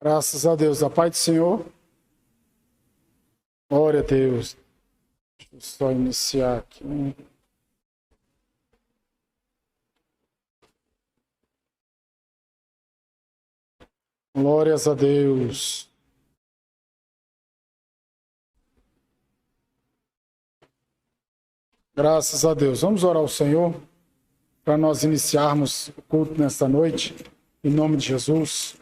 Graças a Deus. A paz do Senhor. Glória a Deus. Deixa eu só iniciar aqui. Glórias a Deus. Graças a Deus. Vamos orar ao Senhor para nós iniciarmos o culto nesta noite, em nome de Jesus.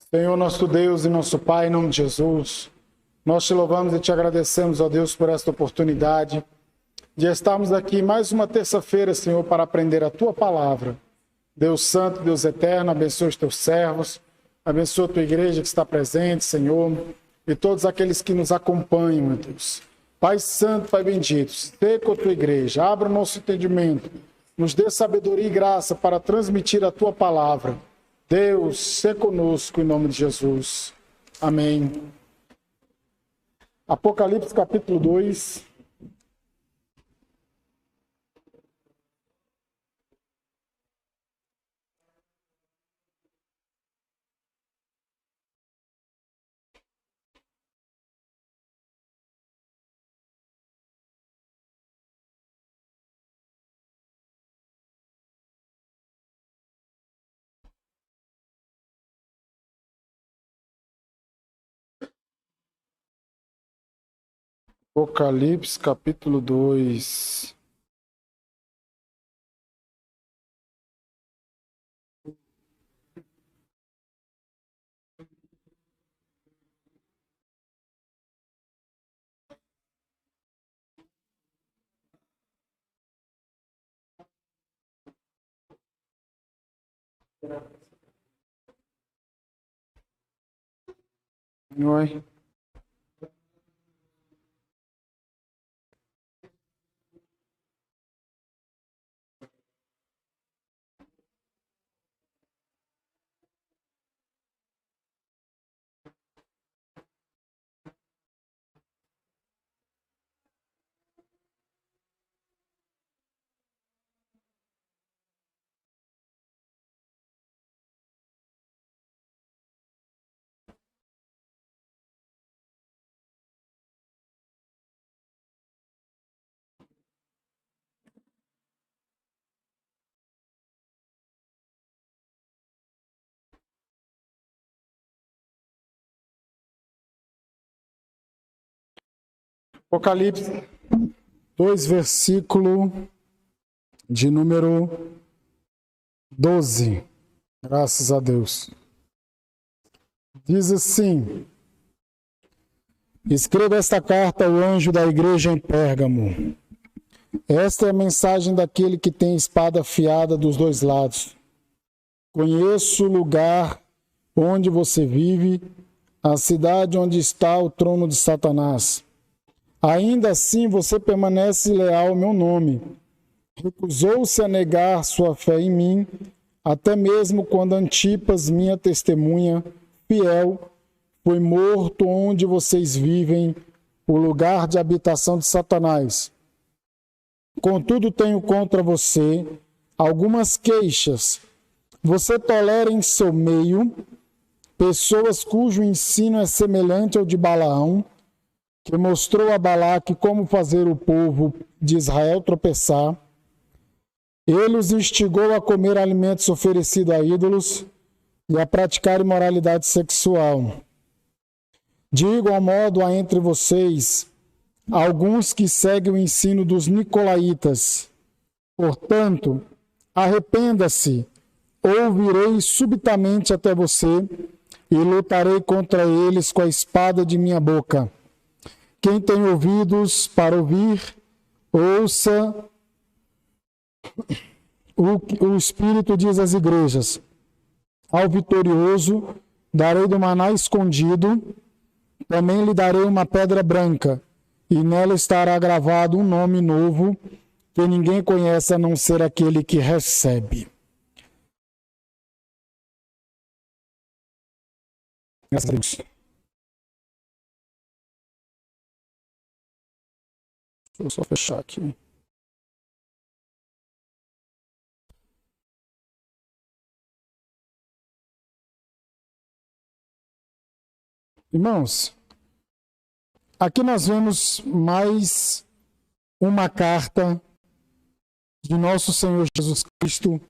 Senhor, nosso Deus e nosso Pai, em nome de Jesus, nós te louvamos e te agradecemos, ó Deus, por esta oportunidade de estarmos aqui mais uma terça-feira, Senhor, para aprender a Tua palavra. Deus Santo, Deus Eterno, abençoa os Teus servos, abençoa a Tua igreja que está presente, Senhor, e todos aqueles que nos acompanham, ó Deus. Pai Santo, Pai Bendito, esteja com a Tua igreja, abra o nosso entendimento, nos dê sabedoria e graça para transmitir a Tua palavra. Deus, seja conosco em nome de Jesus. Amém. Apocalipse capítulo 2. Apocalipse capítulo 2. Oi. Apocalipse 2, versículo de número 12. Graças a Deus. Diz assim: escreva esta carta ao anjo da igreja em Pérgamo. Esta é a mensagem daquele que tem espada afiada dos dois lados. Conheço o lugar onde você vive, a cidade onde está o trono de Satanás. Ainda assim você permanece leal ao meu nome. Recusou-se a negar sua fé em mim, até mesmo quando Antipas, minha testemunha fiel, foi morto onde vocês vivem, o lugar de habitação de Satanás. Contudo, tenho contra você algumas queixas. Você tolera em seu meio pessoas cujo ensino é semelhante ao de Balaão, que mostrou a Balaque como fazer o povo de Israel tropeçar. Ele os instigou a comer alimentos oferecidos a ídolos e a praticar imoralidade sexual. De igual modo, há entre vocês alguns que seguem o ensino dos nicolaítas. Portanto, arrependa-se, ou virei subitamente até você e lutarei contra eles com a espada de minha boca. Quem tem ouvidos para ouvir, ouça o Espírito diz às igrejas. Ao vitorioso darei do maná escondido, também lhe darei uma pedra branca, e nela estará gravado um nome novo, que ninguém conhece a não ser aquele que recebe. Graças a Deus. Deixa eu só fechar aqui. Irmãos, aqui nós vemos mais uma carta de nosso Senhor Jesus Cristo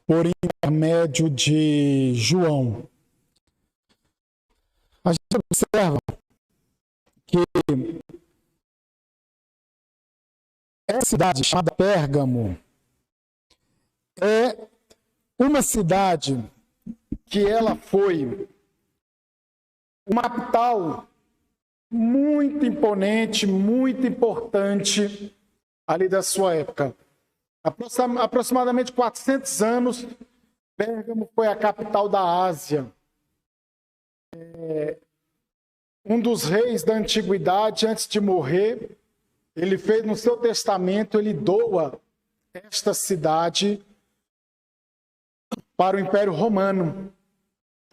por intermédio de João. A gente observa que essa cidade chamada Pérgamo é uma cidade que ela foi uma capital muito imponente, muito importante ali da sua época. Aproximadamente 400 anos, Pérgamo foi a capital da Ásia. Um dos reis da antiguidade, antes de morrer, ele fez no seu testamento, ele doa esta cidade para o Império Romano.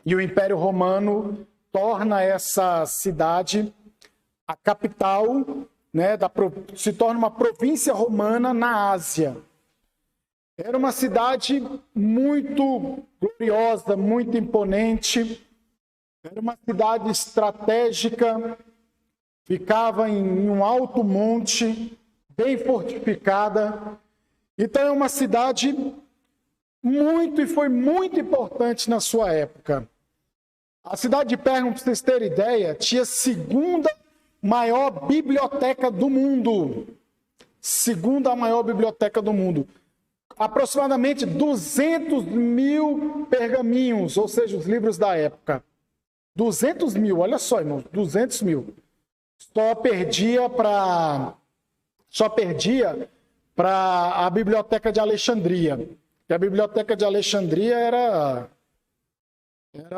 E o Império Romano torna essa cidade a capital, né, se torna uma província romana na Ásia. Era uma cidade muito gloriosa, muito imponente. Era uma cidade estratégica, ficava em um alto monte, bem fortificada. Então é uma cidade foi muito importante na sua época. A cidade de Pérgamo, para vocês terem ideia, tinha a segunda maior biblioteca do mundo. Segunda maior biblioteca do mundo. Aproximadamente 200 mil pergaminhos, ou seja, os livros da época. 200 mil, olha só, irmãos, 200 mil. Só perdia para a Biblioteca de Alexandria. E a Biblioteca de Alexandria era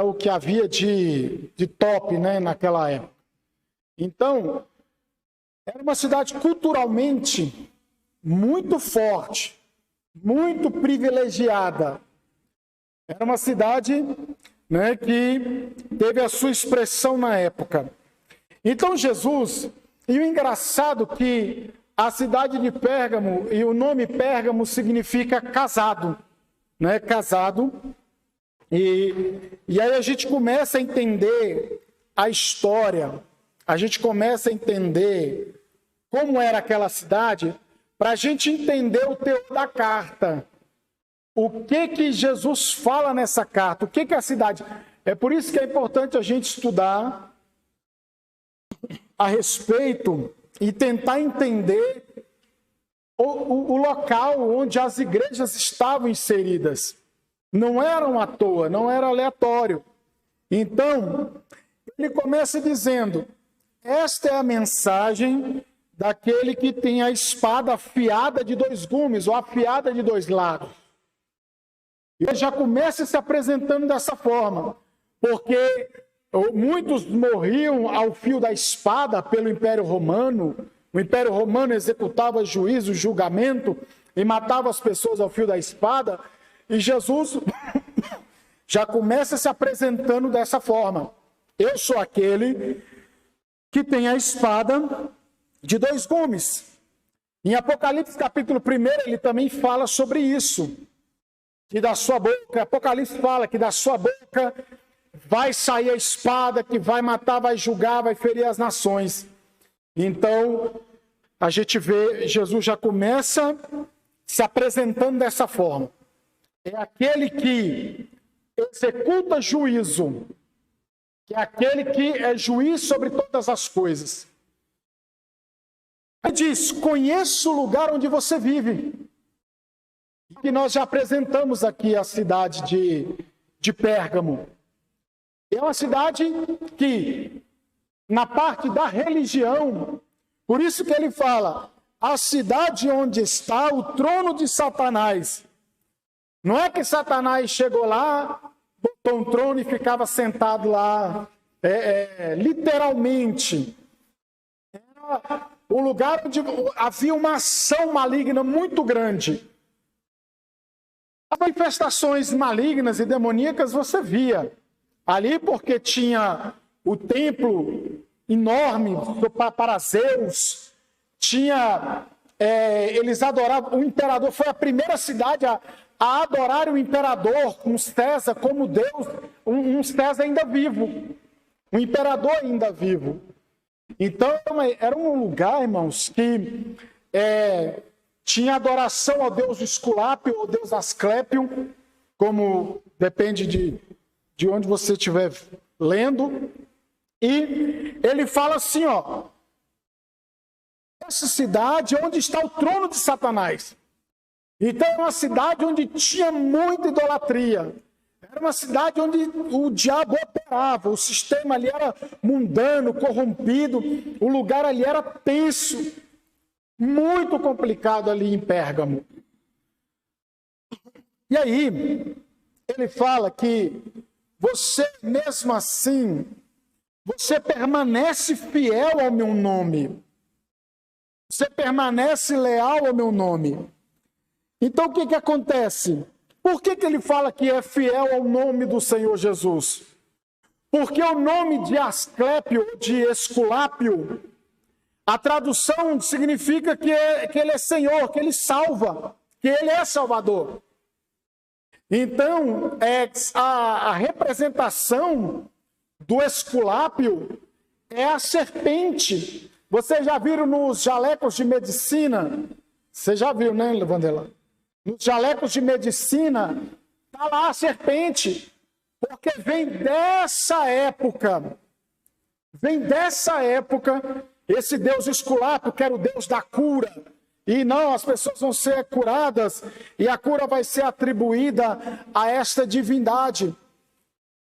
o que havia de top, né, naquela época. Então, era uma cidade culturalmente muito forte, muito privilegiada. Era uma cidade, né, que teve a sua expressão na época. Então Jesus, e o engraçado que a cidade de Pérgamo, e o nome Pérgamo significa casado, né, casado, e aí a gente começa a entender a história, a gente começa a entender como era aquela cidade, para a gente entender o teor da carta. O que Jesus fala nessa carta? O que é a cidade? É por isso que é importante a gente estudar a respeito e tentar entender o local onde as igrejas estavam inseridas. Não eram à toa, não era aleatório. Então, ele começa dizendo: esta é a mensagem daquele que tem a espada afiada de dois gumes, ou afiada de dois lados. Ele já começa se apresentando dessa forma, porque muitos morriam ao fio da espada pelo Império Romano. O Império Romano executava juízo, julgamento e matava as pessoas ao fio da espada. E Jesus já começa se apresentando dessa forma: eu sou aquele que tem a espada de dois gumes. Em Apocalipse capítulo 1, ele também fala sobre isso. Que da sua boca, Apocalipse fala que da sua boca vai sair a espada que vai matar, vai julgar, vai ferir as nações. Então, a gente vê, Jesus já começa se apresentando dessa forma. É aquele que executa juízo, que é aquele que é juiz sobre todas as coisas. Ele diz: conheço o lugar onde você vive. E nós já apresentamos aqui a cidade de Pérgamo. É uma cidade que, na parte da religião, por isso que ele fala, a cidade onde está o trono de Satanás. Não é que Satanás chegou lá, botou um trono e ficava sentado lá, literalmente. Era o lugar onde havia uma ação maligna muito grande. As manifestações malignas e demoníacas você via ali, porque tinha o templo enorme para Zeus, eles adoravam o imperador. Foi a primeira cidade a adorar o imperador, um César como Deus, um César ainda vivo. um imperador ainda vivo. Então, era um lugar, irmãos, que tinha adoração ao deus Esculápio, ao deus Asclépio, como depende de onde você estiver lendo. E ele fala assim, ó, essa cidade é onde está o trono de Satanás. Então, é uma cidade onde tinha muita idolatria. Era uma cidade onde o diabo operava, o sistema ali era mundano, corrompido, o lugar ali era tenso, muito complicado ali em Pérgamo. E aí, ele fala que você, mesmo assim, você permanece fiel ao meu nome. Você permanece leal ao meu nome. Então, o que acontece? Por que ele fala que é fiel ao nome do Senhor Jesus? Porque o nome de Asclépio, de Esculápio, a tradução significa que ele é Senhor, que ele salva, que ele é Salvador. Então, a representação do Esculápio é a serpente. Vocês já viram nos jalecos de medicina? Você já viu, né, Vandela? Nos jalecos de medicina, está lá a serpente, porque vem dessa época, esse Deus Esculápio, que era o Deus da cura, e não, as pessoas vão ser curadas, e a cura vai ser atribuída a esta divindade.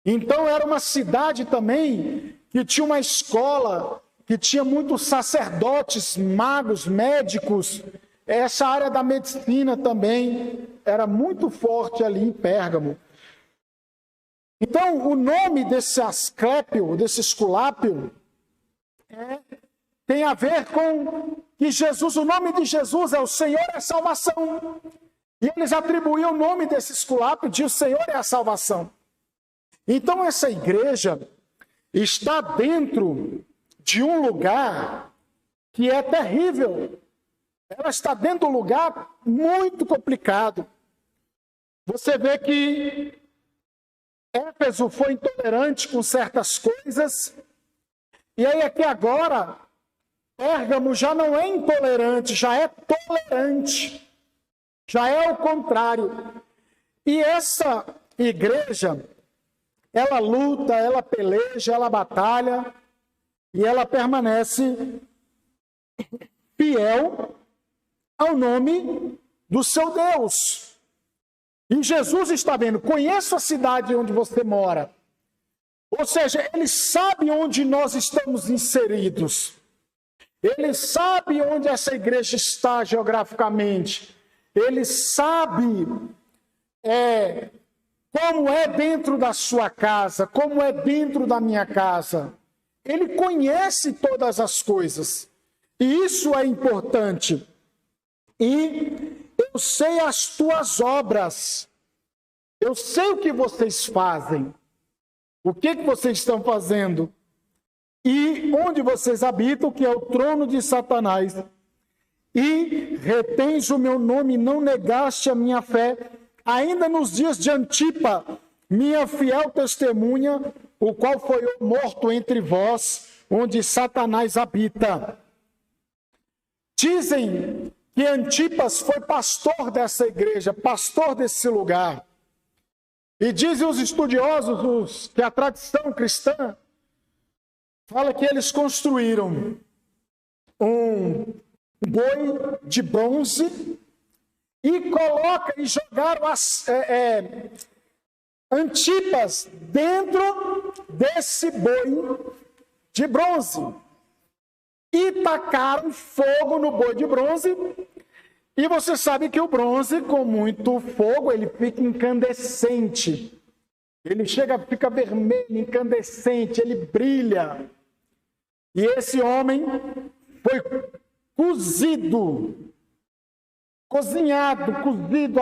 Então era uma cidade também, que tinha uma escola, que tinha muitos sacerdotes, magos, médicos. Essa área da medicina também era muito forte ali em Pérgamo. Então, o nome desse Asclépio, desse Esculápio, tem a ver com que Jesus, o nome de Jesus é o Senhor é a salvação. E eles atribuíam o nome desse Esculápio de o Senhor é a salvação. Então, essa igreja está dentro de um lugar que é terrível. Ela está dentro de um lugar muito complicado. Você vê que Éfeso foi intolerante com certas coisas, e aí aqui agora, Pérgamo já não é intolerante, já é tolerante. Já é o contrário. E essa igreja, ela luta, ela peleja, ela batalha, e ela permanece fiel ao nome do seu Deus. E Jesus está vendo, conheço a cidade onde você mora. Ou seja, ele sabe onde nós estamos inseridos. Ele sabe onde essa igreja está geograficamente. Ele sabe como é dentro da sua casa, como é dentro da minha casa. Ele conhece todas as coisas. E isso é importante. E eu sei as tuas obras. Eu sei o que vocês fazem. O que vocês estão fazendo. E onde vocês habitam, que é o trono de Satanás. E retens o meu nome, não negaste a minha fé. Ainda nos dias de Antipa, minha fiel testemunha, o qual foi morto entre vós, onde Satanás habita. Dizem que Antipas foi pastor dessa igreja, pastor desse lugar. E dizem os estudiosos que a tradição cristã fala que eles construíram um boi de bronze e jogaram Antipas dentro desse boi de bronze. E tacaram fogo no boi de bronze. E você sabe que o bronze, com muito fogo, ele fica incandescente. Ele fica vermelho, incandescente, ele brilha. E esse homem foi cozido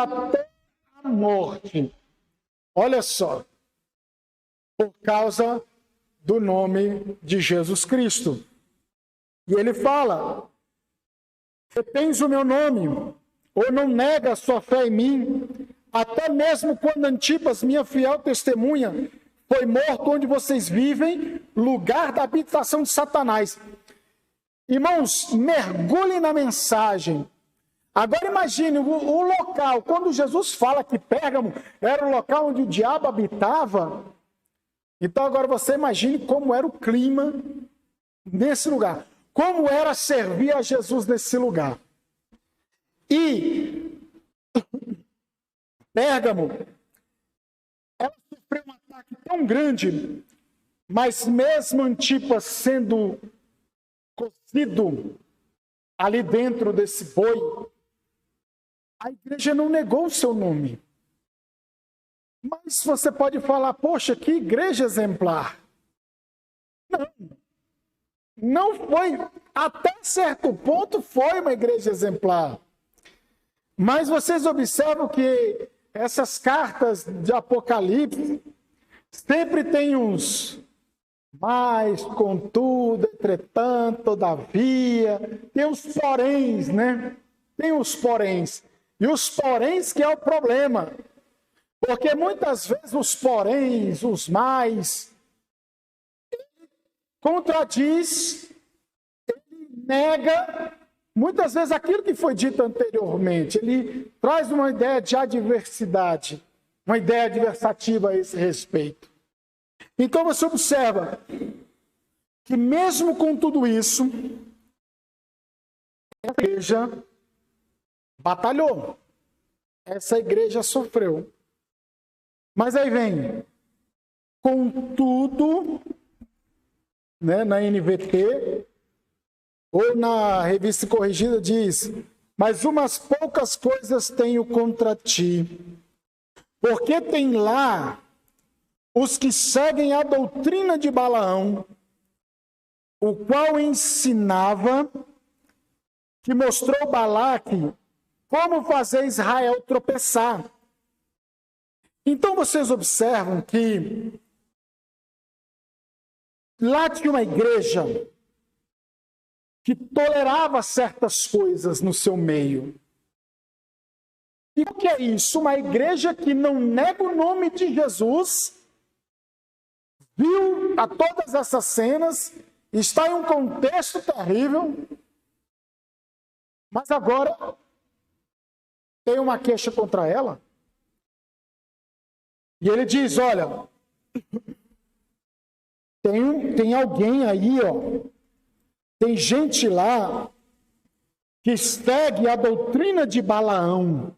até a morte. Olha só. Por causa do nome de Jesus Cristo. E ele fala, retens o meu nome, ou não nega a sua fé em mim, até mesmo quando Antipas, minha fiel testemunha, foi morto onde vocês vivem, lugar da habitação de Satanás. Irmãos, mergulhem na mensagem. Agora imagine o local, quando Jesus fala que Pérgamo era o local onde o diabo habitava, então agora você imagine como era o clima nesse lugar. Como era servir a Jesus nesse lugar. E Pérgamo, ela sofreu um ataque tão grande, mas mesmo Antipas sendo cozido ali dentro desse boi, a igreja não negou o seu nome. Mas você pode falar, poxa, que igreja exemplar. Não foi, até certo ponto foi uma igreja exemplar. Mas vocês observam que essas cartas de Apocalipse sempre tem uns mas, contudo, entretanto, todavia, tem os poréns, né? Tem os poréns. E os poréns que é o problema. Porque muitas vezes os poréns, os mais, ele contradiz, ele nega, muitas vezes aquilo que foi dito anteriormente. Ele traz uma ideia de adversidade, uma ideia adversativa a esse respeito. Então você observa que mesmo com tudo isso, a igreja batalhou. Essa igreja sofreu. Mas aí vem, contudo, né, na NVT, ou na Revista Corrigida diz, mas umas poucas coisas tenho contra ti, porque tem lá os que seguem a doutrina de Balaão, o qual ensinava, que mostrou Balaque como fazer Israel tropeçar. Então vocês observam que lá tinha uma igreja que tolerava certas coisas no seu meio. E o que é isso? Uma igreja que não nega o nome de Jesus, viu a todas essas cenas, está em um contexto terrível, mas agora tem uma queixa contra ela. E ele diz, olha, tem alguém aí, ó, tem gente lá que segue a doutrina de Balaão.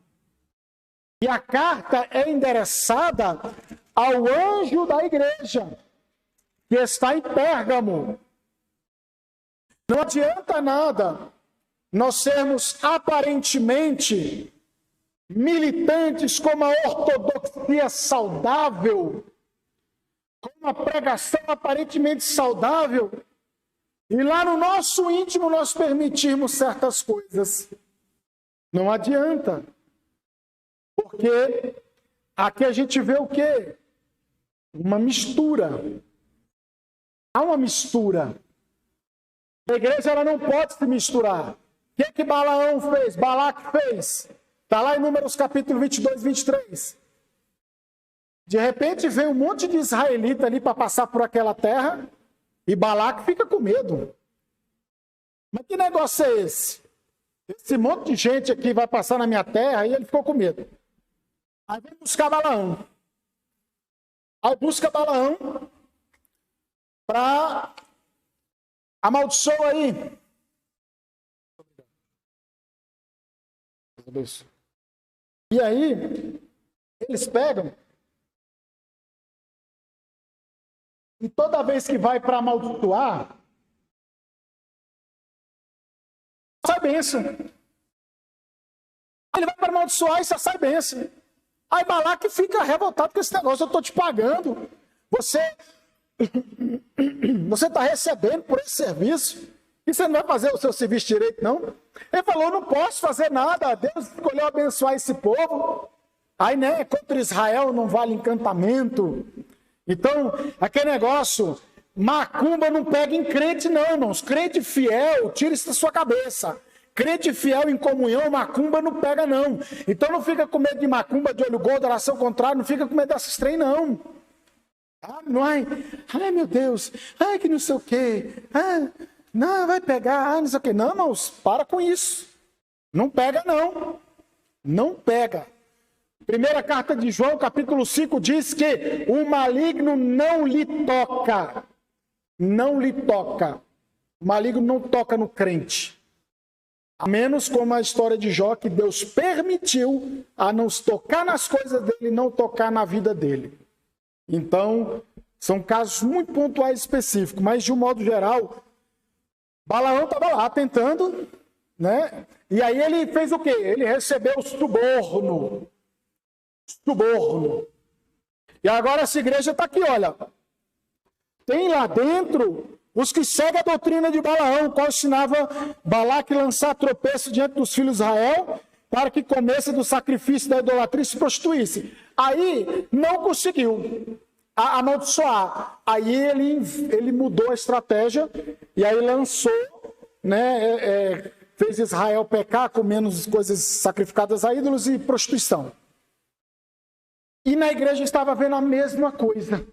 E a carta é endereçada ao anjo da igreja, que está em Pérgamo. Não adianta nada nós sermos aparentemente militantes com uma ortodoxia saudável, com uma pregação aparentemente saudável, e lá no nosso íntimo nós permitirmos certas coisas. Não adianta. Porque aqui a gente vê o quê? Uma mistura. Há uma mistura. A igreja ela não pode se misturar. O que Balaão fez? Balaque fez? Está lá em Números capítulo 22, 23. De repente vem um monte de israelita ali para passar por aquela terra e Balaque fica com medo. Mas que negócio é esse? Esse monte de gente aqui vai passar na minha terra e ele ficou com medo. Aí vem buscar Balaão. Aí busca Balaão para amaldiçoar aí. E aí, eles pegam e toda vez que vai para amaldiçoar, sai bênção. Ele vai para amaldiçoar e só sai bênção. Aí Balaque fica revoltado com esse negócio, eu estou te pagando, você está recebendo por esse serviço, e você não vai fazer o seu serviço direito, não? Ele falou, não posso fazer nada, Deus escolheu abençoar esse povo, aí né, contra Israel não vale encantamento, então, aquele negócio, macumba não pega em crente não, irmãos, crente fiel, tira isso da sua cabeça. Crente fiel em comunhão, macumba não pega não. Então não fica com medo de macumba, de olho gordo, oração contrária, não fica com medo dessas trem não. Não é? Ai, meu Deus, ai, que não sei o quê. Não, vai pegar, não sei o quê. Não, irmãos, para com isso. Não pega, não. Não pega. Primeira carta de João, capítulo 5, diz que o maligno não lhe toca. Não lhe toca. O maligno não toca no crente. A menos como a história de Jó, que Deus permitiu a não tocar nas coisas dele, não tocar na vida dele. Então, são casos muito pontuais e específicos, mas de um modo geral, Balaão estava lá tentando, né? E aí ele fez o quê? Ele recebeu suborno. Suborno. E agora essa igreja está aqui, olha. Tem lá dentro os que seguem a doutrina de Balaão, qual ensinava Balaque lançar tropeço diante dos filhos de Israel, para que comesse do sacrifício da idolatria e se prostituísse. Aí não conseguiu amaldiçoar. Aí ele mudou a estratégia e aí lançou, né, fez Israel pecar com menos coisas sacrificadas a ídolos e prostituição. E na igreja estava vendo a mesma coisa.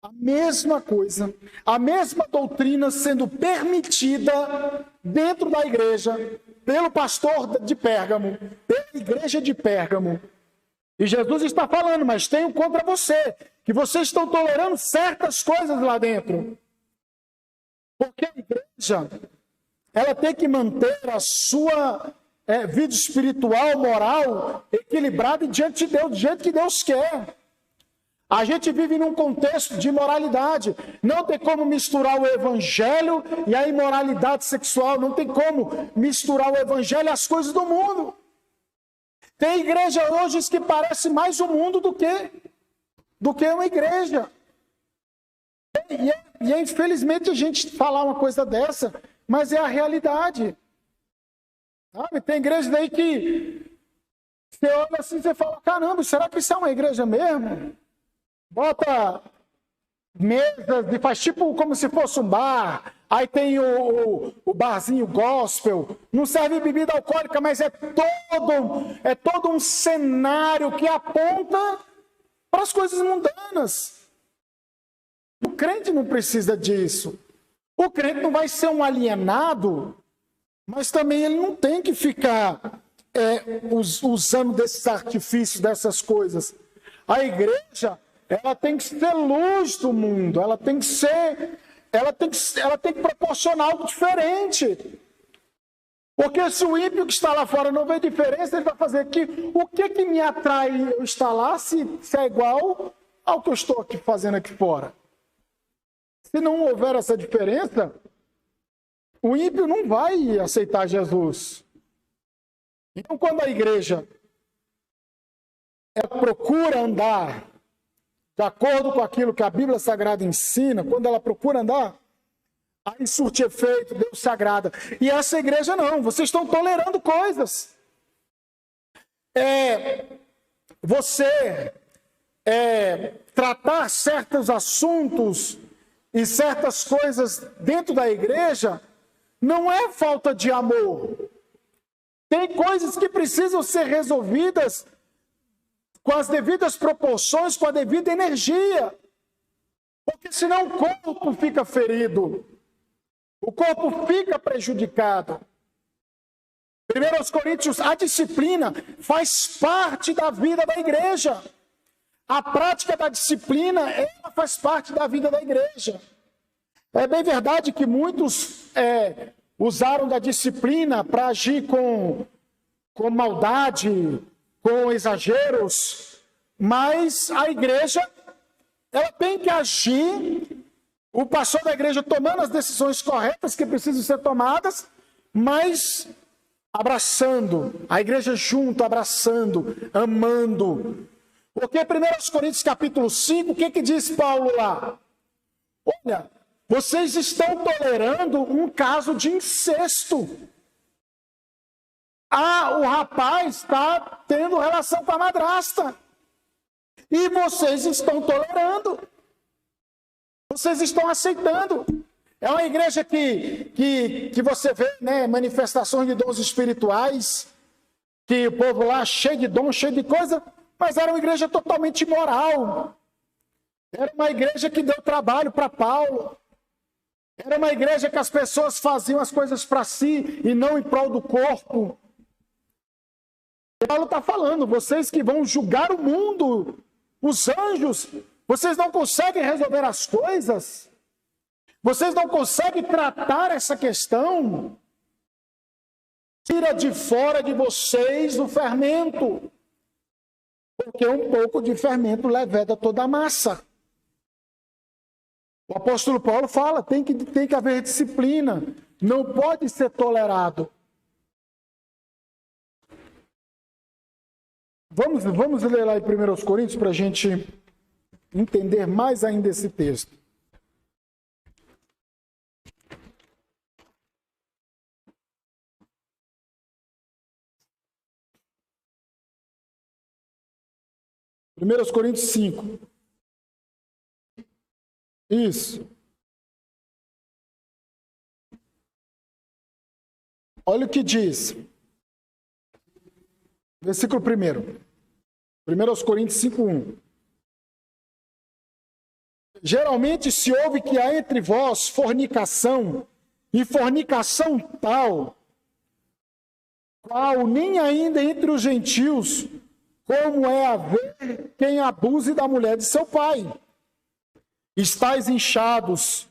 A mesma coisa. A mesma doutrina sendo permitida dentro da igreja pelo pastor de Pérgamo, pela igreja de Pérgamo. E Jesus está falando, mas tenho contra você, que vocês estão tolerando certas coisas lá dentro. Porque a igreja, ela tem que manter a sua vida espiritual, moral, equilibrada diante de Deus, do jeito que Deus quer. A gente vive num contexto de imoralidade. Não tem como misturar o evangelho e a imoralidade sexual. Não tem como misturar o evangelho e as coisas do mundo. Tem igreja hoje que parece mais o mundo do que uma igreja. E é infelizmente a gente falar uma coisa dessa, mas é a realidade. Sabe? Tem igreja daí que você olha assim e você fala, caramba, será que isso é uma igreja mesmo? Bota mesas e faz tipo como se fosse um bar. Aí tem o barzinho gospel. Não serve bebida alcoólica, mas é todo um cenário que aponta para as coisas mundanas. O crente não precisa disso. O crente não vai ser um alienado, mas também ele não tem que ficar usando desses artifícios, dessas coisas. A igreja, ela tem que ser luz do mundo, ela tem que proporcionar algo diferente. Porque se o ímpio que está lá fora não vê diferença, ele vai fazer aqui. O que me atrai eu estar lá se é igual ao que eu estou aqui fazendo aqui fora? Se não houver essa diferença, o ímpio não vai aceitar Jesus. Então, quando a igreja procura andar de acordo com aquilo que a Bíblia Sagrada ensina, quando ela procura andar, aí surte efeito, Deus se agrada. E essa igreja não, vocês estão tolerando coisas. Você tratar certos assuntos e certas coisas dentro da igreja não é falta de amor. Tem coisas que precisam ser resolvidas com as devidas proporções, com a devida energia. Porque senão o corpo fica ferido. O corpo fica prejudicado. 1 Coríntios, a disciplina faz parte da vida da igreja. A prática da disciplina, ela faz parte da vida da igreja. É bem verdade que muitos usaram da disciplina para agir com maldade, com exageros, mas a igreja, ela tem que agir, o pastor da igreja tomando as decisões corretas que precisam ser tomadas, mas abraçando, a igreja junto, abraçando, amando. Porque 1 Coríntios capítulo 5, o que diz Paulo lá? Olha, vocês estão tolerando um caso de incesto. O rapaz está tendo relação com a madrasta. E vocês estão tolerando. Vocês estão aceitando. É uma igreja que você vê, né, manifestações de dons espirituais, que o povo lá cheio de dom, cheio de coisa, mas era uma igreja totalmente imoral. Era uma igreja que deu trabalho para Paulo. Era uma igreja que as pessoas faziam as coisas para si e não em prol do corpo. Paulo está falando, vocês que vão julgar o mundo, os anjos, vocês não conseguem resolver as coisas? Vocês não conseguem tratar essa questão? Tira de fora de vocês o fermento. Porque um pouco de fermento leveda toda a massa. O apóstolo Paulo fala, tem que haver disciplina. Não pode ser tolerado. Vamos ler lá em 1 Coríntios para a gente entender mais ainda esse texto. Primeiros Coríntios 5. Isso. Olha o que diz. Versículo 1. 1 Coríntios 5:1. Geralmente se ouve que há entre vós fornicação, e fornicação tal, qual nem ainda entre os gentios, como é haver quem abuse da mulher de seu pai. Estais inchados,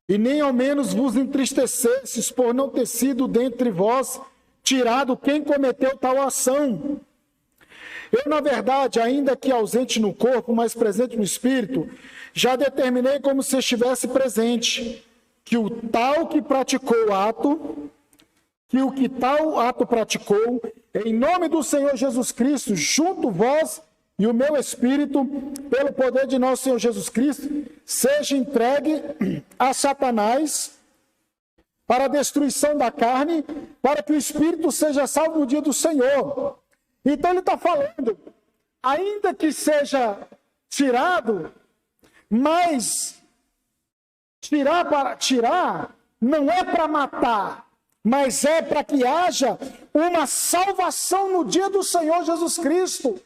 e nem ao menos vos entristecesses por não ter sido dentre vós tirado quem cometeu tal ação. Eu, na verdade, ainda que ausente no corpo, mas presente no espírito, já determinei como se estivesse presente, que o tal que praticou o ato, que o que tal ato praticou, em nome do Senhor Jesus Cristo, junto vós e o meu espírito, pelo poder de nosso Senhor Jesus Cristo, seja entregue a Satanás para a destruição da carne, para que o espírito seja salvo no dia do Senhor. Então ele está falando, ainda que seja tirado, mas tirar não é para matar, mas é para que haja uma salvação no dia do Senhor Jesus Cristo.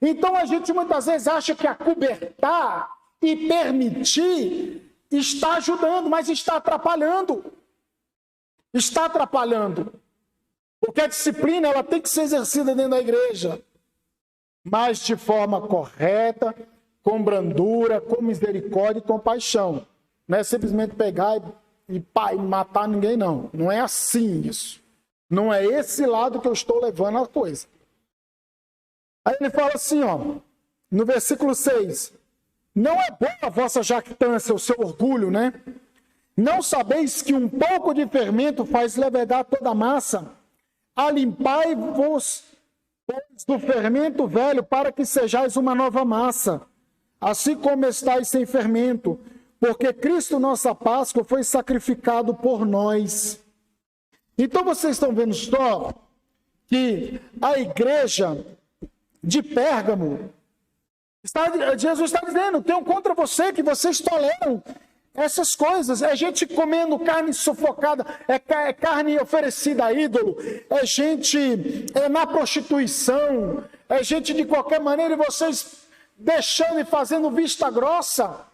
Então a gente muitas vezes acha que acobertar e permitir está ajudando, mas está atrapalhando. Está atrapalhando. Porque a disciplina ela tem que ser exercida dentro da igreja, mas de forma correta, com brandura, com misericórdia e compaixão. Não é simplesmente pegar e matar ninguém, não. Não é assim isso. Não é esse lado que eu estou levando a coisa. Aí ele fala assim, ó, no versículo 6. Não é boa a vossa jactância, o seu orgulho, né? Não sabeis que um pouco de fermento faz levedar toda a massa? Alimpai-vos do fermento velho, para que sejais uma nova massa, assim como estáis sem fermento, porque Cristo, nossa Páscoa, foi sacrificado por nós. Então vocês estão vendo só que a igreja de Pérgamo, Jesus está dizendo, tenho contra você que vocês toleram essas coisas, é gente comendo carne sufocada, é carne oferecida a ídolo, é gente na prostituição, é gente de qualquer maneira, e vocês deixando e fazendo vista grossa.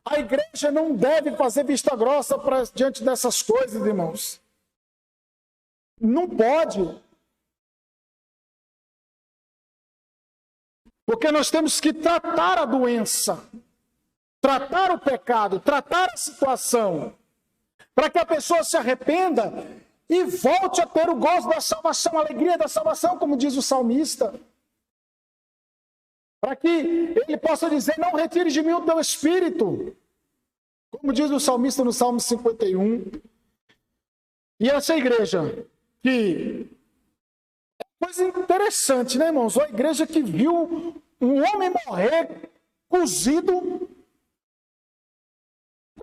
A igreja não deve fazer vista grossa diante dessas coisas, irmãos. Não pode. Porque nós temos que tratar a doença, tratar o pecado, tratar a situação, para que a pessoa se arrependa e volte a ter o gozo da salvação, a alegria da salvação, como diz o salmista. Para que ele possa dizer, não retire de mim o teu espírito, como diz o salmista no Salmo 51. E essa igreja que... Coisa interessante, né, irmãos? A igreja que viu um homem morrer cozido,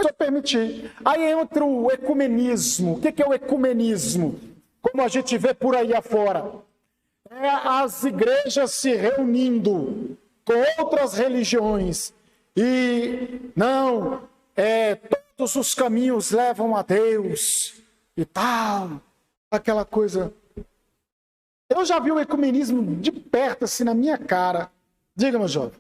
só permitir. Aí entra o ecumenismo. O que é o ecumenismo? Como a gente vê por aí afora. É as igrejas se reunindo com outras religiões. E não, todos os caminhos levam a Deus e tal. Aquela coisa... Eu já vi o ecumenismo de perto, assim, na minha cara. Diga, meu jovem.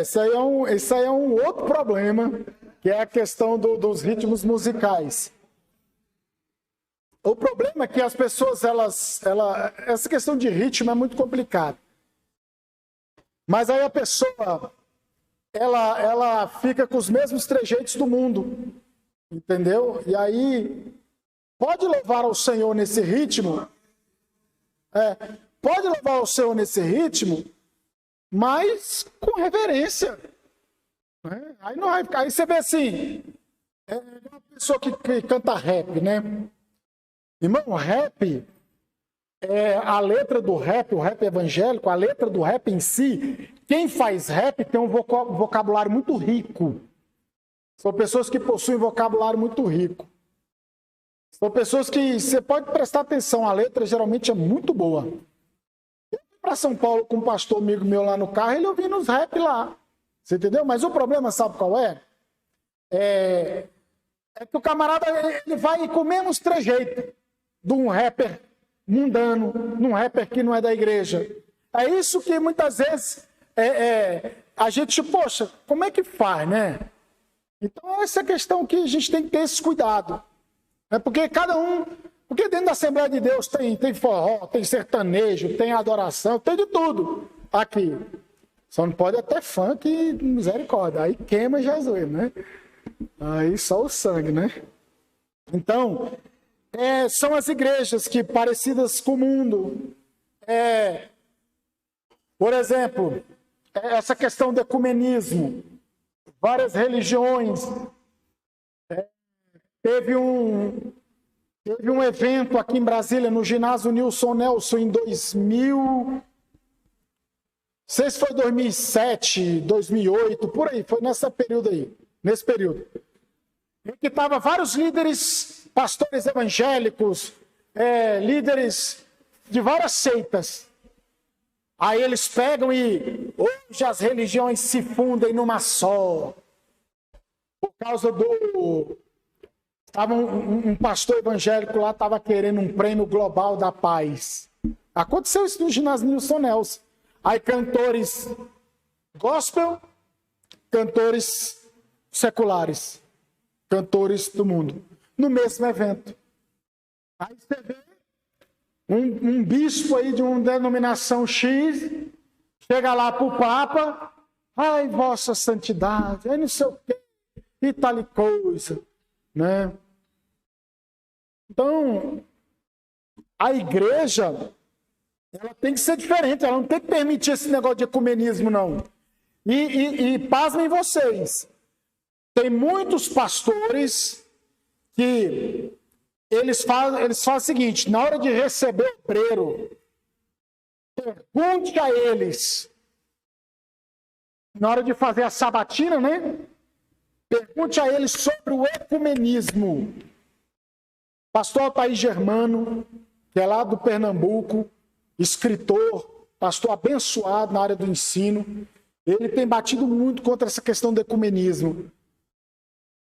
Esse aí é um outro problema, que é a questão dos ritmos musicais. O problema é que as pessoas, essa questão de ritmo é muito complicada. Mas aí a pessoa, ela fica com os mesmos trejeitos do mundo, entendeu? E aí, pode louvar ao Senhor nesse ritmo, mas com reverência. Né? Aí você vê assim, uma pessoa que canta rap, né? Irmão, rap, a letra do rap, o rap evangélico, a letra do rap em si, quem faz rap tem um vocabulário muito rico. São pessoas que possuem vocabulário muito rico. São pessoas que você pode prestar atenção, a letra geralmente é muito boa. Eu fui para São Paulo com um pastor amigo meu lá no carro, ele ouvindo os rap lá. Você entendeu? Mas o problema, sabe qual é? É que o camarada ele vai com menos trejeito de um rapper mundano, num rapper que não é da igreja. É isso que muitas vezes a gente, poxa, como é que faz, né? Então essa é a questão que a gente tem que ter esse cuidado. Porque porque dentro da Assembleia de Deus tem forró, tem sertanejo, tem adoração, tem de tudo aqui. Só não pode até funk e misericórdia. Aí queima Jesus, né? Aí só o sangue, né? Então, são as igrejas que parecidas com o mundo. Por exemplo, essa questão do ecumenismo. Várias religiões. Teve um evento aqui em Brasília, no ginásio Nilson Nelson, em 2000. Não sei se foi 2007, 2008, por aí. Foi nesse período. Em que estavam vários líderes, pastores evangélicos, líderes de várias seitas. Aí eles pegam e hoje as religiões se fundem numa só. Por causa um pastor evangélico lá estava querendo um prêmio global da paz. Aconteceu isso no ginásio Nilson Nelson. Aí cantores gospel, cantores seculares, cantores do mundo, no mesmo evento. Aí você vê um bispo aí de uma denominação X, chega lá para o Papa, ai, vossa santidade, aí não sei o quê, e tal coisa, né? Então, a igreja, ela tem que ser diferente, ela não tem que permitir esse negócio de ecumenismo, não. E pasmem vocês, tem muitos pastores que eles fazem o seguinte, na hora de receber o obreiro, pergunte a eles, na hora de fazer a sabatina, né? Pergunte a eles sobre o ecumenismo. Pastor Altair Germano, que é lá do Pernambuco, escritor, pastor abençoado na área do ensino, ele tem batido muito contra essa questão do ecumenismo.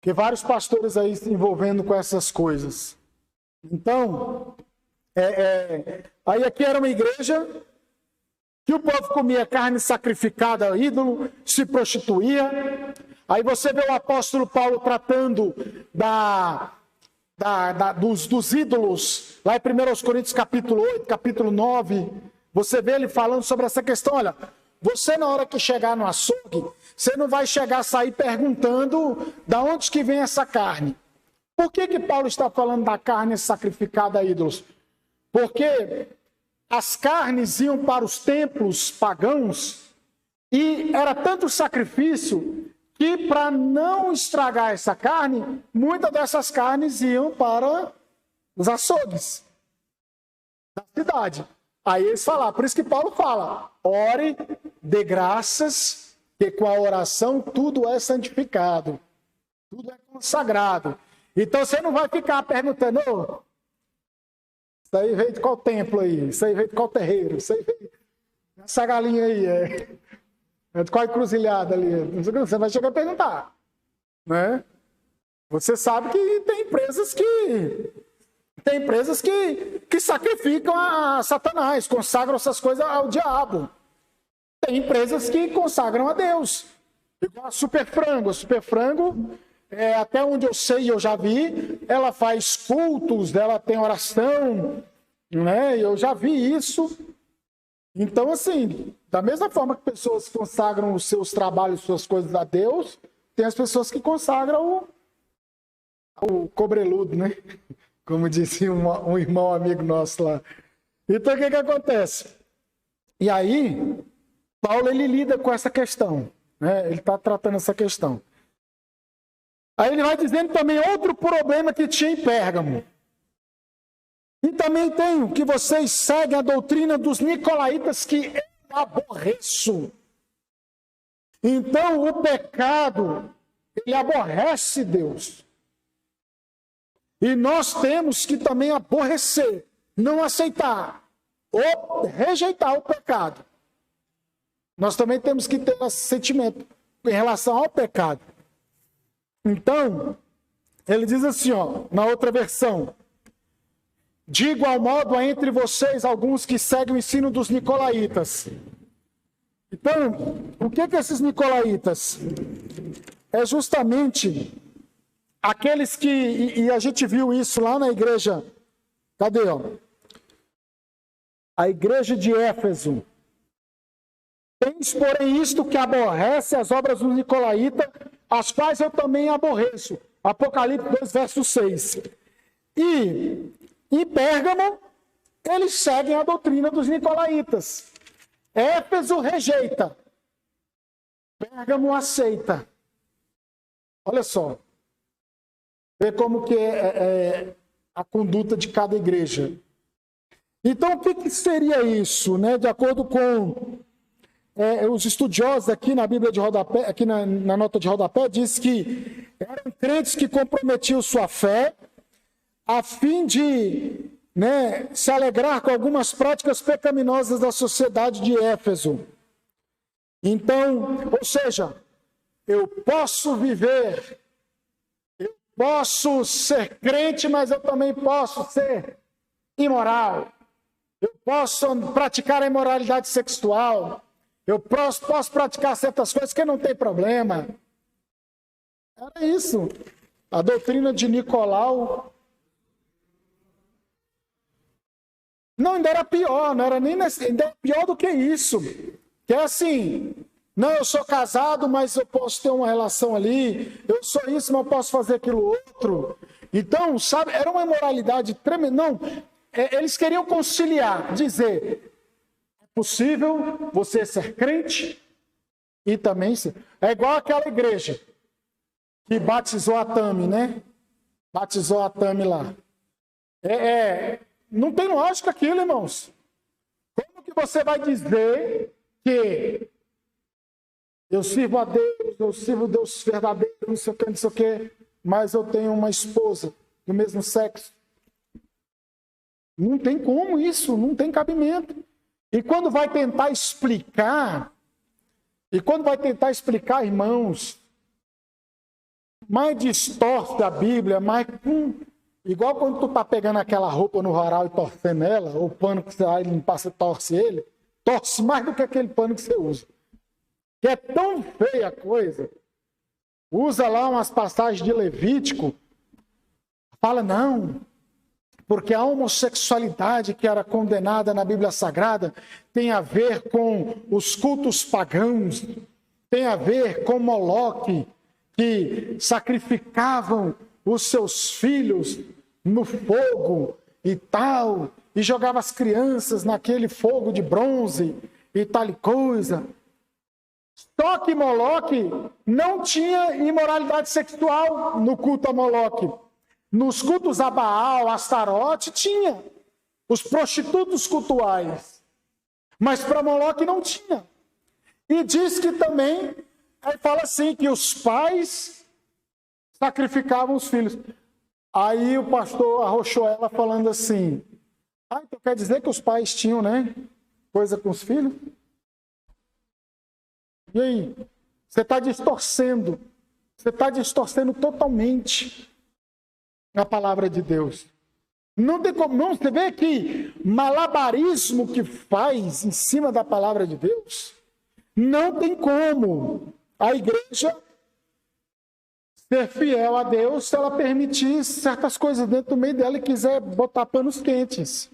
Que vários pastores aí se envolvendo com essas coisas. Então, aí aqui era uma igreja que o povo comia carne sacrificada a ídolo, se prostituía. Aí você vê o apóstolo Paulo tratando dos ídolos, lá em 1 Coríntios capítulo 8, capítulo 9, você vê ele falando sobre essa questão. Olha, você na hora que chegar no açougue, você não vai sair perguntando da onde que vem essa carne. Por que Paulo está falando da carne sacrificada a ídolos? Porque as carnes iam para os templos pagãos e era tanto sacrifício que, para não estragar essa carne, muitas dessas carnes iam para os açougues da cidade. Aí eles falaram, por isso que Paulo fala, ore, dê graças, que com a oração tudo é santificado, tudo é consagrado. Então você não vai ficar perguntando, isso aí veio de qual templo aí? Isso aí veio de qual terreiro? Isso aí veio... Essa galinha aí é de qual encruzilhada ali? Você vai chegar a perguntar, né? Você sabe que tem empresas que sacrificam a Satanás, consagram essas coisas ao diabo. Tem empresas que consagram a Deus. Igual a Super Frango. A Super Frango, até onde eu sei e eu já vi, ela faz cultos, ela tem oração, né? Eu já vi isso. Então, assim, da mesma forma que pessoas consagram os seus trabalhos, suas coisas a Deus, tem as pessoas que consagram o cobreludo, né? Como disse um irmão amigo nosso lá. Então, o que acontece? E aí, Paulo, ele lida com essa questão, né? Ele está tratando essa questão. Aí ele vai dizendo também outro problema que tinha em Pérgamo. E também tem que vocês seguem a doutrina dos nicolaítas, que eu aborreço. Então, o pecado, ele aborrece Deus. E nós temos que também aborrecer, não aceitar ou rejeitar o pecado. Nós também temos que ter esse sentimento em relação ao pecado. Então, ele diz assim, na outra versão: de igual modo há entre vocês alguns que seguem o ensino dos nicolaítas. Então, o que esses nicolaítas? É justamente aqueles que, e a gente viu isso lá na igreja, cadê, a igreja de Éfeso. Tens, porém, isto que aborrece as obras dos nicolaítas, as quais eu também aborreço. Apocalipse 2, verso 6. E em Pérgamo, eles seguem a doutrina dos nicolaítas. Éfeso rejeita. Pérgamo aceita. Olha só. Vê como que é a conduta de cada igreja. Então, o que seria isso, né? De acordo com os estudiosos aqui na Bíblia de rodapé, aqui na nota de rodapé, diz que eram crentes que comprometiam sua fé a fim de, se alegrar com algumas práticas pecaminosas da sociedade de Éfeso. Então, ou seja, eu posso viver, eu posso ser crente, mas eu também posso ser imoral. Eu posso praticar a imoralidade sexual. Eu posso praticar certas coisas que não tem problema. Era isso. A doutrina de Nicolau. Não, ainda era pior. Não era nem ainda era pior do que isso. Que é assim. Não, eu sou casado, mas eu posso ter uma relação ali. Eu sou isso, mas eu posso fazer aquilo outro. Então, sabe, era uma imoralidade tremenda. Não, eles queriam conciliar, dizer... possível você ser crente e também ser... É igual aquela igreja que batizou a Tami, né? Batizou a Tami lá. Não tem lógica aquilo, irmãos. Como que você vai dizer que eu sirvo a Deus, eu sirvo Deus verdadeiro, não sei o que, mas eu tenho uma esposa do mesmo sexo? Não tem como isso, não tem cabimento. E quando vai tentar explicar, irmãos, mais distorce a Bíblia, mais... igual quando tu tá pegando aquela roupa no varal e torcendo ela, ou o pano que você vai limpar, você torce ele, torce mais do que aquele pano que você usa. Que é tão feia a coisa. Usa lá umas passagens de Levítico, fala, não... porque a homossexualidade que era condenada na Bíblia Sagrada tem a ver com os cultos pagãos, tem a ver com Moloque, que sacrificavam os seus filhos no fogo e tal, e jogavam as crianças naquele fogo de bronze e tal e coisa. Só que Moloque não tinha imoralidade sexual no culto a Moloque. Nos cultos a Baal, a Astarote, tinha os prostitutos cultuais. Mas para Moloque não tinha. E diz que também, aí fala assim, que os pais sacrificavam os filhos. Aí o pastor arrochou ela falando assim, então quer dizer que os pais tinham, coisa com os filhos? E aí? Você está distorcendo. Você está distorcendo totalmente a palavra de Deus. Não tem como, não. Você vê que malabarismo que faz em cima da palavra de Deus. Não tem como a igreja ser fiel a Deus se ela permitir certas coisas dentro do meio dela e quiser botar panos quentes.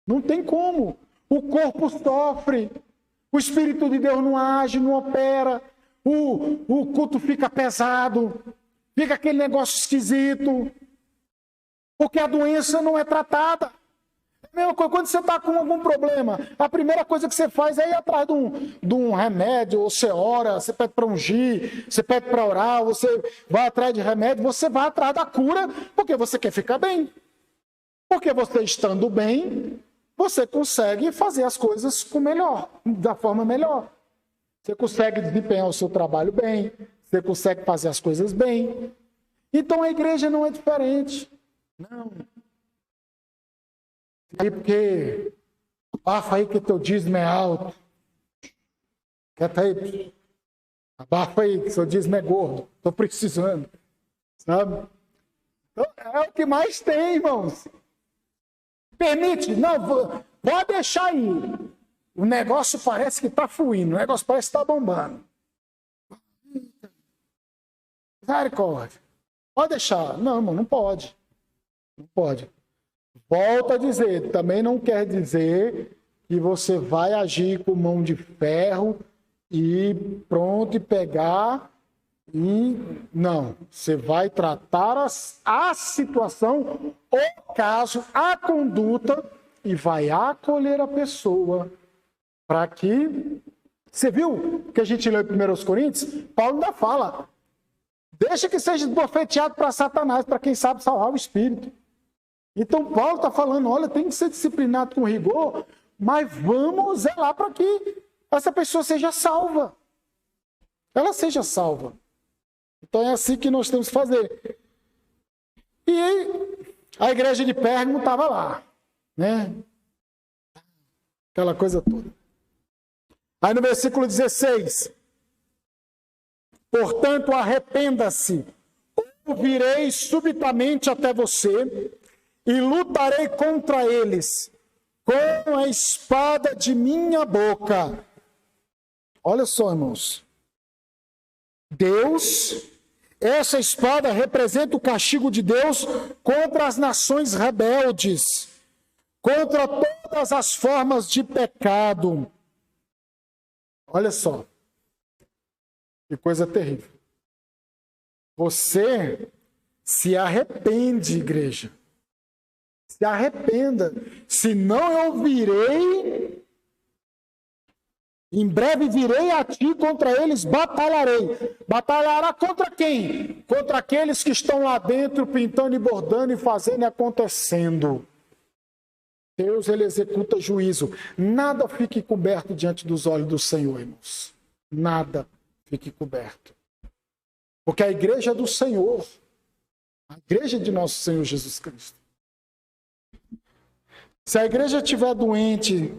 Não tem como. O corpo sofre, o Espírito de Deus não age, não opera, o culto fica pesado, fica aquele negócio esquisito, porque a doença não é tratada. Mesma coisa, quando você está com algum problema, a primeira coisa que você faz é ir atrás de um remédio, ou você ora, você pede para ungir, você pede para orar, você vai atrás de remédio, você vai atrás da cura, porque você quer ficar bem. Porque você estando bem, você consegue fazer as coisas da forma melhor. Você consegue desempenhar o seu trabalho bem, você consegue fazer as coisas bem. Então a igreja não é diferente. Não. Aí porque abafa aí que teu dízimo é alto. Quieta aí. Abafa aí que seu dízimo é gordo. Estou precisando. Sabe? Então, é o que mais tem, irmãos. Permite. Não, pode deixar aí. O negócio parece que está fluindo. O negócio parece que está bombando. Misericórdia. Pode deixar. Não, irmão, não pode. Não pode. Volto a dizer, também não quer dizer que você vai agir com mão de ferro e pronto e pegar e não. Você vai tratar a situação, o caso, a conduta e vai acolher a pessoa para que... Você viu que a gente leu em 1 Coríntios? Paulo ainda fala, deixa que seja esbofeteado para Satanás, para quem sabe salvar o espírito. Então, Paulo está falando, olha, tem que ser disciplinado com rigor, mas vamos zelar para que essa pessoa seja salva. Ela seja salva. Então, é assim que nós temos que fazer. E a igreja de Pérgamo estava lá, né? Aquela coisa toda. Aí no versículo 16, portanto, arrependa-se, ou virei subitamente até você, e lutarei contra eles com a espada de minha boca. Olha só, irmãos. Deus, essa espada representa o castigo de Deus contra as nações rebeldes, contra todas as formas de pecado. Olha só. Que coisa terrível. Você se arrepende, igreja. Se arrependa, senão eu virei, em breve virei a ti, contra eles batalharei. Batalhará contra quem? Contra aqueles que estão lá dentro, pintando e bordando e fazendo e acontecendo. Deus, ele executa juízo. Nada fique coberto diante dos olhos do Senhor, irmãos. Nada fique coberto. Porque a igreja é do Senhor, a igreja de nosso Senhor Jesus Cristo. Se a igreja estiver doente,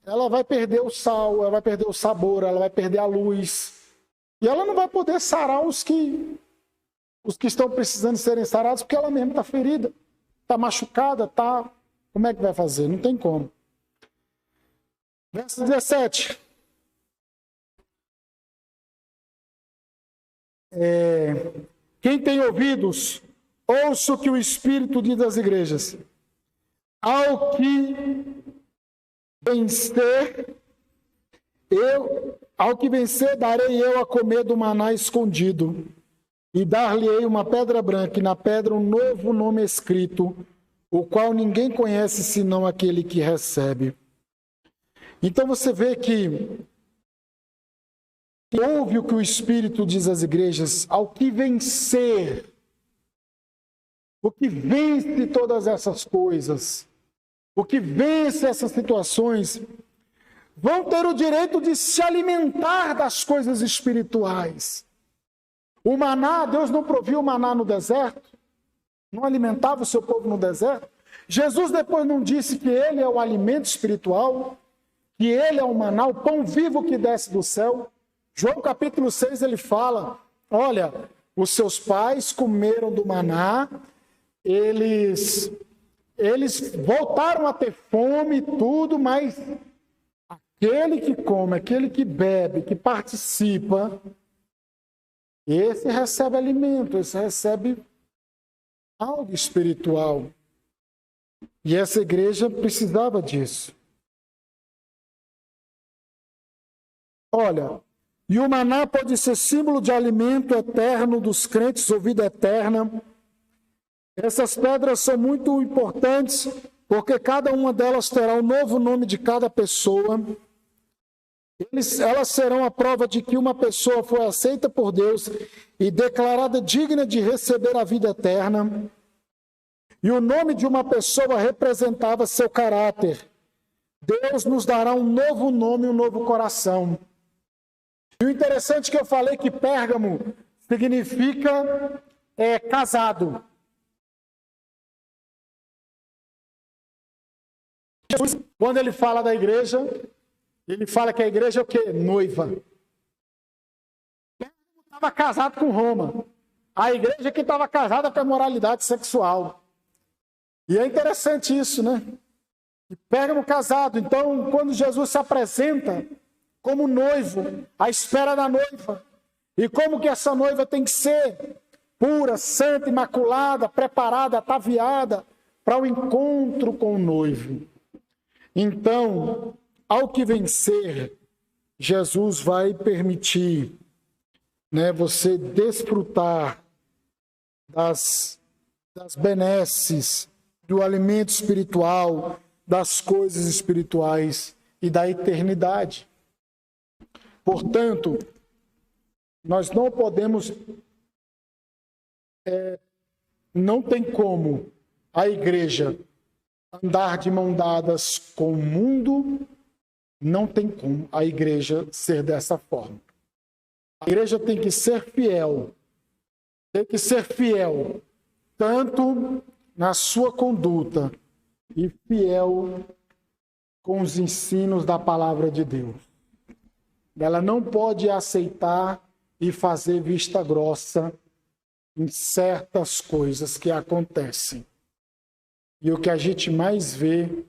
ela vai perder o sal, ela vai perder o sabor, ela vai perder a luz. E ela não vai poder sarar os que estão precisando serem sarados, porque ela mesma está ferida, está machucada, está... Como é que vai fazer? Não tem como. Verso 17. Quem tem ouvidos, ouça o que o Espírito diz às igrejas. Ao que vencer, darei eu a comer do maná escondido, e dar-lhe-ei uma pedra branca, e na pedra um novo nome escrito, o qual ninguém conhece senão aquele que recebe. Então você vê que ouve o que o Espírito diz às igrejas, ao que vencer, o que vence todas essas coisas, o que vence essas situações, vão ter o direito de se alimentar das coisas espirituais. O maná, Deus não proviu o maná no deserto? Não alimentava o seu povo no deserto? Jesus depois não disse que ele é o alimento espiritual, que ele é o maná, o pão vivo que desce do céu? João capítulo 6 ele fala, olha, os seus pais comeram do maná, eles voltaram a ter fome e tudo, mas a Aquele que come, aquele que bebe, que participa, esse recebe alimento, esse recebe algo espiritual. E essa igreja precisava disso. Olha, e o maná pode ser símbolo de alimento eterno dos crentes ou vida eterna. Essas pedras são muito importantes, porque cada uma delas terá um novo nome de cada pessoa. Elas serão a prova de que uma pessoa foi aceita por Deus e declarada digna de receber a vida eterna. E o nome de uma pessoa representava seu caráter. Deus nos dará um novo nome, um novo coração. E o interessante é que eu falei que Pérgamo significa casado. Jesus, quando ele fala da igreja, ele fala que a igreja é o quê? Noiva. Pérgamo estava casado com Roma. A igreja que estava casada com a moralidade sexual. E é interessante isso, né? Pérgamo casado. Então, quando Jesus se apresenta como noivo, à espera da noiva, e como que essa noiva tem que ser pura, santa, imaculada, preparada, ataviada para o encontro com o noivo. Então, ao que vencer, Jesus vai permitir, né, você desfrutar das benesses, do alimento espiritual, das coisas espirituais e da eternidade. Portanto, nós não podemos, não tem como a igreja andar de mão dadas com o mundo, não tem como a igreja ser dessa forma. A igreja tem que ser fiel, tanto na sua conduta e fiel com os ensinos da palavra de Deus. Ela não pode aceitar e fazer vista grossa em certas coisas que acontecem. E o que a gente mais vê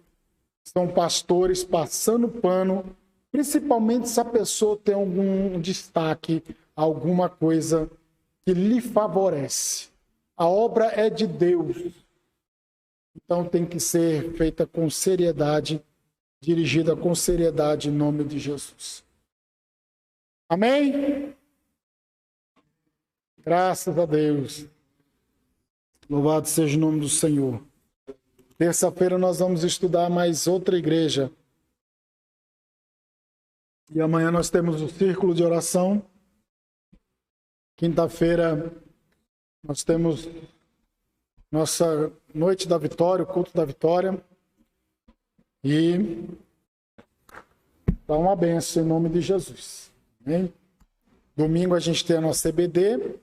são pastores passando pano, principalmente se a pessoa tem algum destaque, alguma coisa que lhe favorece. A obra é de Deus. Então tem que ser feita com seriedade, dirigida com seriedade em nome de Jesus. Amém? Graças a Deus. Louvado seja o nome do Senhor. Terça-feira nós vamos estudar mais outra igreja. E amanhã nós temos o círculo de oração. Quinta-feira nós temos nossa noite da vitória, o culto da vitória. E dá uma bênção em nome de Jesus. Amém? Domingo a gente tem a nossa CBD.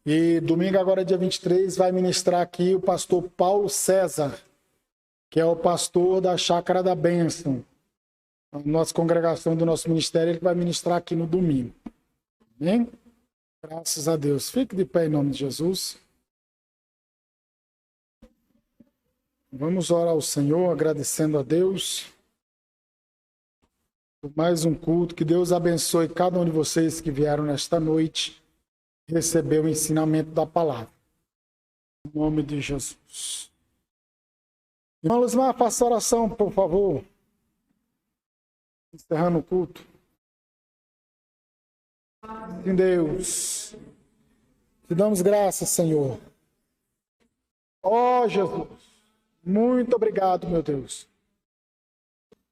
E domingo, agora dia 23, vai ministrar aqui o pastor Paulo César, que é o pastor da Chácara da Bênção. A nossa congregação do nosso ministério, ele vai ministrar aqui no domingo. Amém? Graças a Deus. Fique de pé em nome de Jesus. Vamos orar ao Senhor, agradecendo a Deus por mais um culto. Que Deus abençoe cada um de vocês que vieram nesta noite receber o ensinamento da palavra. Em nome de Jesus. Irmão Lismar, faça oração, por favor. Encerrando o culto. Em Deus, te damos graças, Senhor. Ó Jesus, muito obrigado, meu Deus.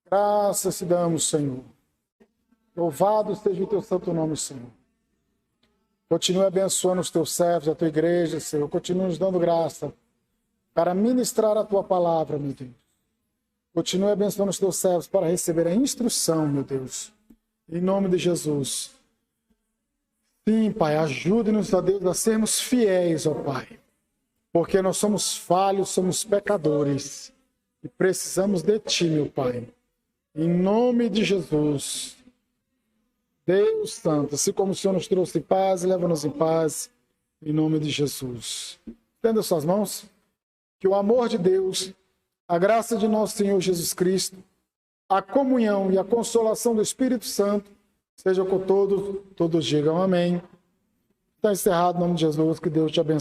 Graças te damos, Senhor. Louvado seja o teu santo nome, Senhor. Continue abençoando os teus servos, a tua igreja, Senhor. Continue nos dando graça para ministrar a tua palavra, meu Deus. Continue abençoando os teus servos para receber a instrução, meu Deus. Em nome de Jesus. Sim, Pai, ajude-nos, ó Deus, a sermos fiéis, ó Pai. Porque nós somos falhos, somos pecadores. E precisamos de Ti, meu Pai. Em nome de Jesus. Deus Santo, assim como o Senhor nos trouxe em paz, leva-nos em paz, em nome de Jesus. Estenda suas mãos, que o amor de Deus, a graça de nosso Senhor Jesus Cristo, a comunhão e a consolação do Espírito Santo seja com todos digam amém. Está encerrado em nome de Jesus, que Deus te abençoe.